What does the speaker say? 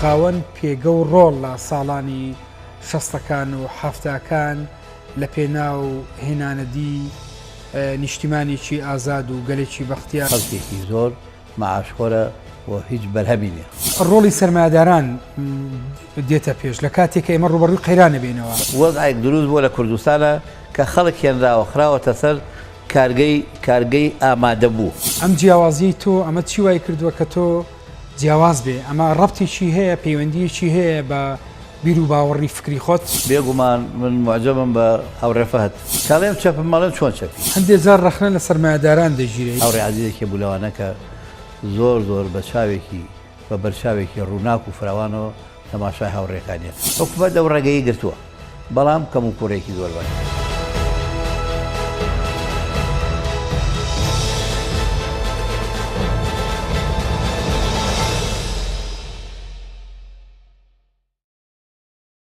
خاوەن پێگە و ڕۆڵ لە ساڵانی 60ەکان و 70ەکان لە پێناو هێنانەدی نیشتیمانێکی ئازاد و گەلێکی بەختیار خەڵکێکی زۆر مەعاشخۆرە و هیچ بەرهەمی نییە. ڕۆڵی سەرمایه‌داران دێتە پێش لە کاتێک ئێمە ڕوبەڕووی قەیرانە بێنەوە. وەزعێک دروست بووە لە کوردستانە کە خەڵک هێنراوە خراوەتە سەر کارگەی ئامادە بوو. ئەم جیاوازی تۆ ئەمە چی وای کردووە کە تۆ جیاواز بێ؟ ئەمە ڕەبتێکی هەیە، پەیوەندیەکی هەیە بە بیر و باوەڕی فکری خۆت؟ بێگومان من معجبم بە هاوڕێفەت کاڵێم چەپم ماڵم چۆن چەپی. هەندێک جار ڕەخنە لە سەرمایه‌داران دەژیرێت. هاوڕێ عەزیزێکی بوو لەوانەکە زۆر بە چاوێکی بە بەرچاوێکی ڕووناک و فراوانەوە تەماشای هاوڕێکانیە. حکومەت ئەو ڕێگەی گرتووە، بەڵام کەم و کوڕێکی زۆر باشە.